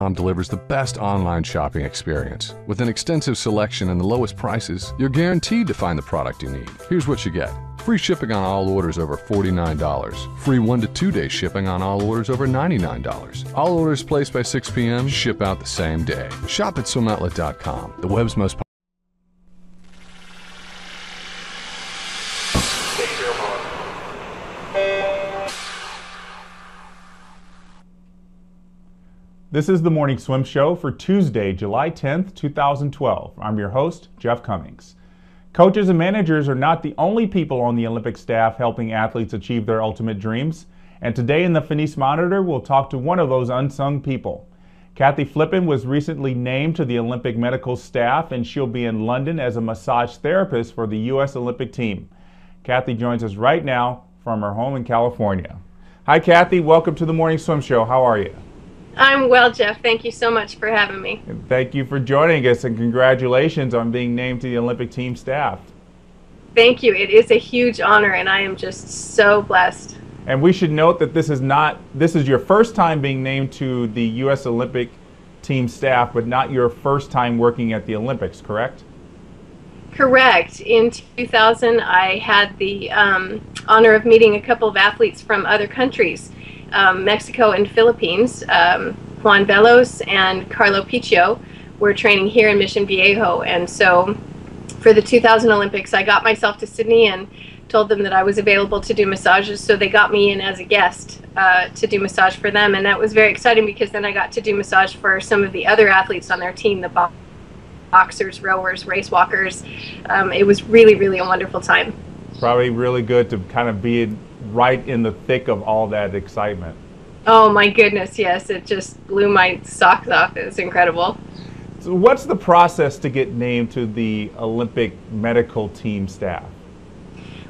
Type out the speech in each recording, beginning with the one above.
delivers the best online shopping experience. With an extensive selection and the lowest prices, you're guaranteed to find the product you need. Here's what you get. Free shipping on all orders over $49. Free 1 to 2 day shipping on all orders over $99. All orders placed by 6 p.m. ship out the same day. Shop at swimoutlet.com, the web's most popular. This is the Morning Swim Show for Tuesday, July 10th, 2012. I'm your host, Jeff Cummings. Coaches and managers are not the only people on the Olympic staff helping athletes achieve their ultimate dreams. And today in the Finis Monitor, we'll talk to one of those unsung people. Kathy Flippin was recently named to the Olympic medical staff, and she'll be in London as a massage therapist for the U.S. Olympic team. Kathy joins us right now from her home in California. Hi, Kathy. Welcome to the Morning Swim Show. How are you? I'm well, Jeff. Thank you so much for having me. And thank you for joining us, and congratulations on being named to the Olympic team staff. Thank you. It is a huge honor, and I am just so blessed. And we should note that this is your first time being named to the U.S. Olympic team staff, but not your first time working at the Olympics, correct? Correct. In 2000, I had the honor of meeting a couple of athletes from other countries. Mexico and Philippines. Juan Velos and Carlo Piccio were training here in Mission Viejo, and so for the 2000 Olympics I got myself to Sydney and told them that I was available to do massages, so they got me in as a guest to do massage for them, and that was very exciting because then I got to do massage for some of the other athletes on their team, the boxers, rowers, race walkers. It was really, really a wonderful time. Probably really good to kind of be right in the thick of all that excitement. Oh my goodness, yes, it just blew my socks off. It was incredible. So what's the process to get named to the Olympic medical team staff?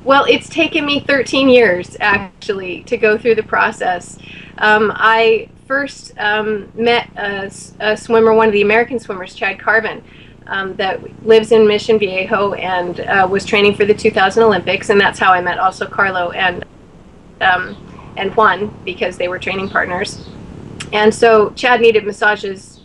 Well, it's taken me 13 years actually to go through the process. I first met a swimmer, one of the American swimmers, Chad Carvin, that lives in Mission Viejo and was training for the 2000 Olympics, and that's how I met also Carlo and Juan, because they were training partners. And so Chad needed massages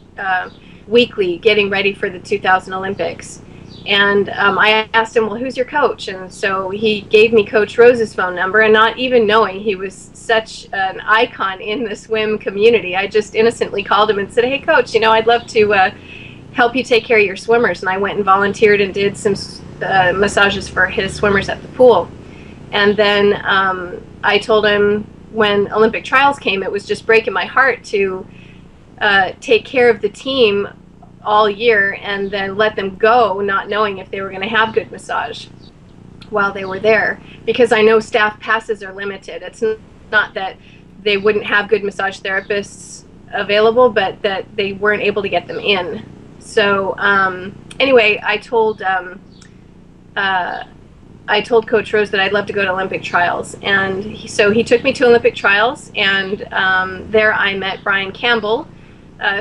weekly getting ready for the 2000 Olympics. And I asked him, well, who's your coach? And so he gave me Coach Rose's phone number, and not even knowing he was such an icon in the swim community, I just innocently called him and said, hey, Coach, you know, I'd love to help you take care of your swimmers. And I went and volunteered and did some massages for his swimmers at the pool. And then I told him when Olympic trials came, it was just breaking my heart to take care of the team all year and then let them go not knowing if they were going to have good massage while they were there, because I know staff passes are limited. It's not that they wouldn't have good massage therapists available, but that they weren't able to get them in. So anyway, I told Coach Rose that I'd love to go to Olympic trials, and so he took me to Olympic trials, and there I met Brian Campbell,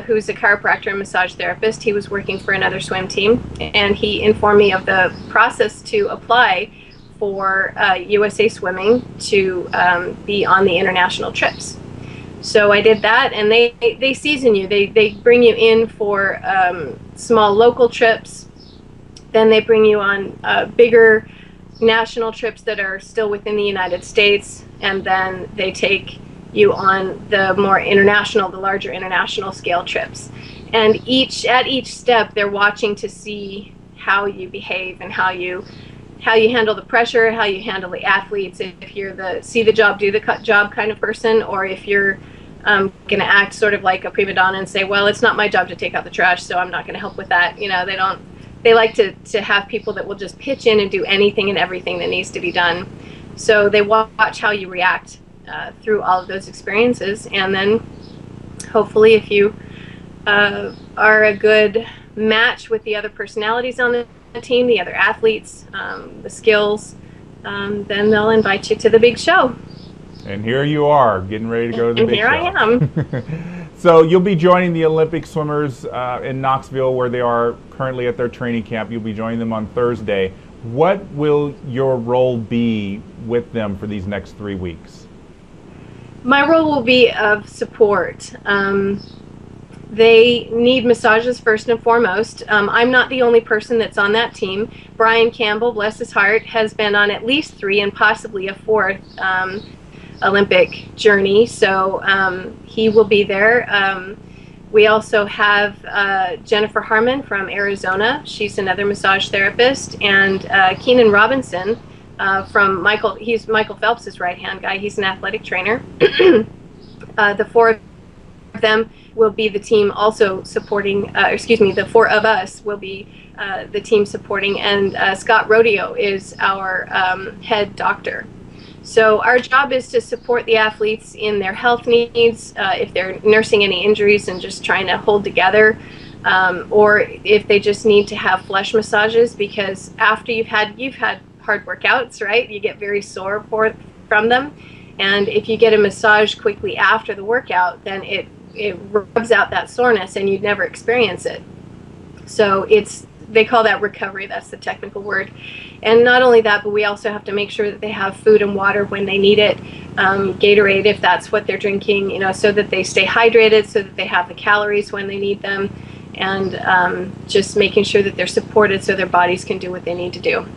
who's a chiropractor and massage therapist. He was working for another swim team, and he informed me of the process to apply for USA Swimming to be on the international trips. So I did that, and they season you. They bring you in for small local trips, then they bring you on bigger national trips that are still within the United States, and then they take you on the more international, the larger international scale trips. And at each step, they're watching to see how you behave and how you handle the pressure, how you handle the athletes, if you're the see the job, do the job kind of person, or if you're going to act sort of like a prima donna and say, well, it's not my job to take out the trash, so I'm not going to help with that. You know, they like to have people that will just pitch in and do anything and everything that needs to be done. So they watch how you react through all of those experiences, and then hopefully if you are a good match with the other personalities on the team, the other athletes, the skills, then they'll invite you to the big show. And here you are, getting ready to go to the big show. And here I am. So you'll be joining the Olympic swimmers in Knoxville, where they are currently at their training camp. You'll be joining them on Thursday. What will your role be with them for these next 3 weeks? My role will be of support. They need massages first and foremost. I'm not the only person that's on that team. Brian Campbell, bless his heart, has been on at least 3 and possibly a 4th Olympic journey, so he will be there. We also have Jennifer Harmon from Arizona. She's another massage therapist, and Keenan Robinson from Michael. He's Michael Phelps' right-hand guy. He's an athletic trainer. The 4 of them will be the team also supporting, the 4 of us will be the team supporting, and Scott Rodeo is our head doctor. So our job is to support the athletes in their health needs, if they're nursing any injuries and just trying to hold together, or if they just need to have flesh massages, because after you've had hard workouts, right? You get very sore from them, and if you get a massage quickly after the workout, then it rubs out that soreness and you'd never experience it. So they call that recovery. That's the technical word. And not only that, but we also have to make sure that they have food and water when they need it, Gatorade if that's what they're drinking, so that they stay hydrated, so that they have the calories when they need them, and just making sure that they're supported so their bodies can do what they need to do.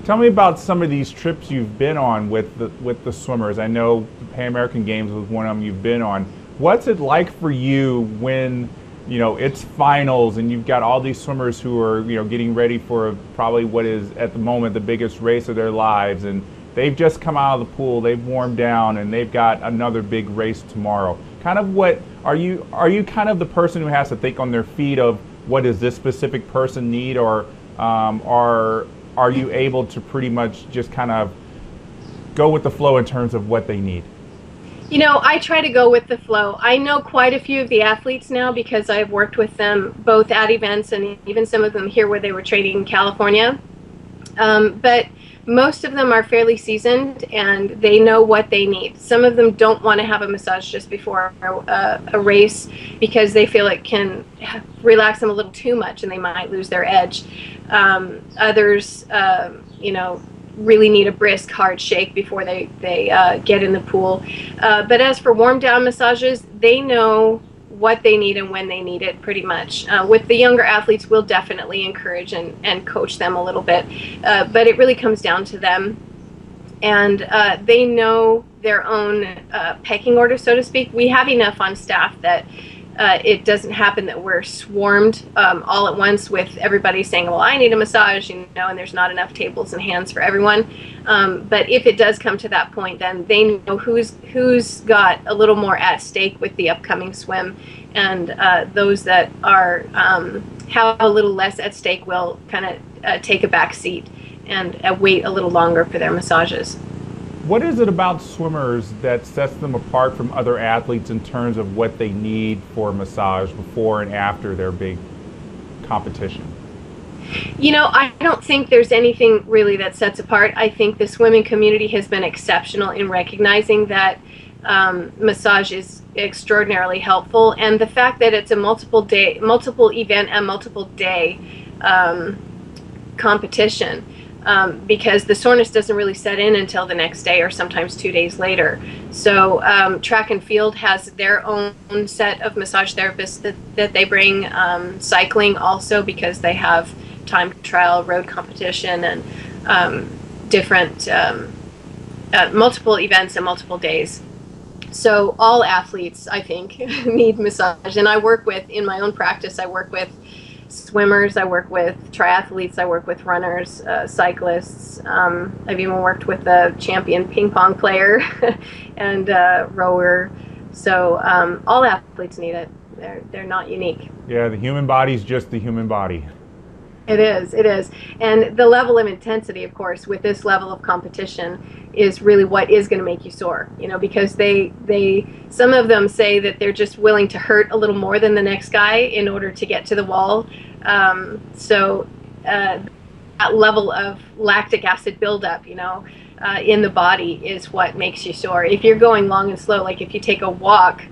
Tell me about some of these trips you've been on with the swimmers. I know the Pan American Games was one of them you've been on. What's it like for you when it's finals and you've got all these swimmers who are getting ready for probably what is at the moment the biggest race of their lives, and they've just come out of the pool, they've warmed down, and they've got another big race tomorrow? Kind of what are you kind of the person who has to think on their feet of what does this specific person need, or are you able to pretty much just kind of go with the flow in terms of what they need? I try to go with the flow. I know quite a few of the athletes now because I've worked with them both at events and even some of them here where they were training in California. But most of them are fairly seasoned and they know what they need. Some of them don't want to have a massage just before a race because they feel it can relax them a little too much and they might lose their edge. Others, really need a brisk, hard shake before they get in the pool. But as for warm down massages, they know what they need and when they need it pretty much. With the younger athletes, we'll definitely encourage and coach them a little bit. But it really comes down to them. And they know their own pecking order, so to speak. We have enough on staff that it doesn't happen that we're swarmed all at once with everybody saying, well, I need a massage, and there's not enough tables and hands for everyone. But if it does come to that point, then they know who's got a little more at stake with the upcoming swim, and those that are have a little less at stake will kind of take a back seat and wait a little longer for their massages. What is it about swimmers that sets them apart from other athletes in terms of what they need for a massage before and after their big competition? I don't think there's anything really that sets apart. I think the swimming community has been exceptional in recognizing that massage is extraordinarily helpful, and the fact that it's a multiple event and multiple day competition. Because the soreness doesn't really set in until the next day or sometimes 2 days later. So track and field has their own set of massage therapists that they bring. Cycling also, because they have time trial, road competition, and different multiple events and multiple days. So all athletes, I think, need massage. And in my own practice, I work with swimmers, I work with triathletes, I work with runners, cyclists. I've even worked with a champion ping pong player and rower. So all athletes need it. They're not unique. Yeah, the human body's just the human body. It is. And the level of intensity, of course, with this level of competition is really what is going to make you sore, because some of them say that they're just willing to hurt a little more than the next guy in order to get to the wall. So that level of lactic acid buildup, in the body is what makes you sore. If you're going long and slow, like if you take a walk,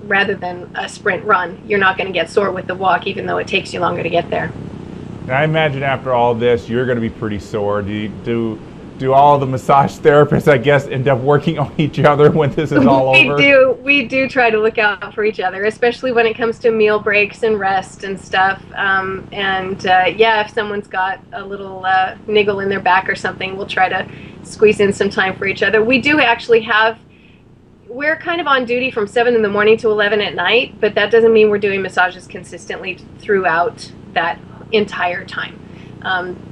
rather than a sprint run, you're not going to get sore with the walk, even though it takes you longer to get there. Now, I imagine after all this, you're going to be pretty sore. Do do all the massage therapists, I guess, end up working on each other when this is all over? We do try to look out for each other, especially when it comes to meal breaks and rest and stuff. Yeah, if someone's got a little niggle in their back or something, we'll try to squeeze in some time for each other. We do actually we're kind of on duty from 7 in the morning to 11 at night, but that doesn't mean we're doing massages consistently throughout that entire time.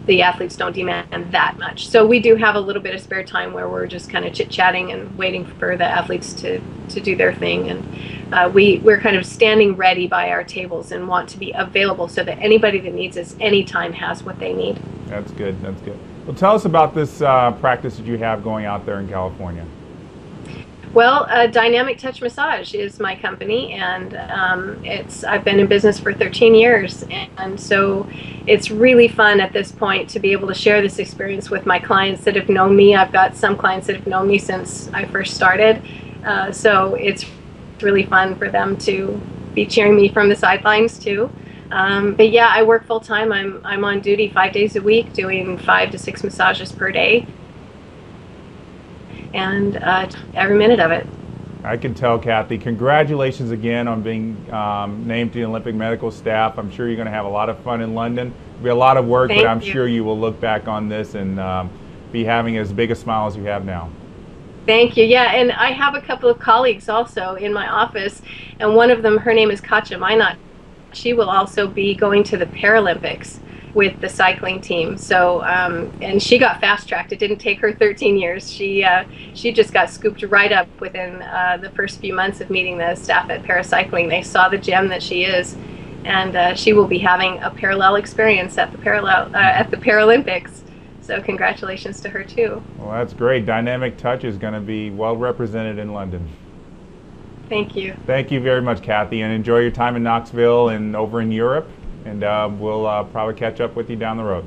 The athletes don't demand that much. So we do have a little bit of spare time where we're just kind of chit-chatting and waiting for the athletes to do their thing. And we're kind of standing ready by our tables and want to be available so that anybody that needs us anytime has what they need. That's good. That's good. Well, tell us about this practice that you have going out there in California. Well, Dynamic Touch Massage is my company, and I've been in business for 13 years, and so it's really fun at this point to be able to share this experience with my clients that have known me. I've got some clients that have known me since I first started, so it's really fun for them to be cheering me from the sidelines too. But yeah, I work full time. I'm on duty 5 days a week, doing 5 to 6 massages per day. And every minute of it. I can tell, Kathy. Congratulations again on being named to the Olympic medical staff. I'm sure you're going to have a lot of fun in London. It'll be a lot of work, but I'm sure you will look back on this and be having as big a smile as you have now. Thank you. Yeah, and I have a couple of colleagues also in my office, and one of them, her name is Katja Minot. She will also be going to the Paralympics with the cycling team. So, and she got fast-tracked. It didn't take her 13 years. She just got scooped right up within the first few months of meeting the staff at Paracycling. They saw the gem that she is, and she will be having a parallel experience at the Paralympics. So congratulations to her too. Well, that's great. Dynamic Touch is going to be well represented in London. Thank you. Thank you very much, Kathy, and enjoy your time in Knoxville and over in Europe. And we'll probably catch up with you down the road.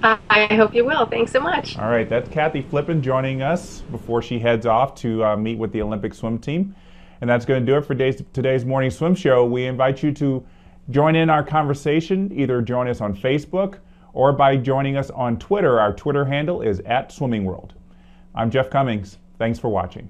I hope you will. Thanks so much. All right, that's Kathy Flippin joining us before she heads off to meet with the Olympic swim team. And that's going to do it for today's morning swim show. We invite you to join in our conversation. Either join us on Facebook or by joining us on Twitter. Our Twitter handle is @SwimmingWorld. I'm Jeff Cummings. Thanks for watching.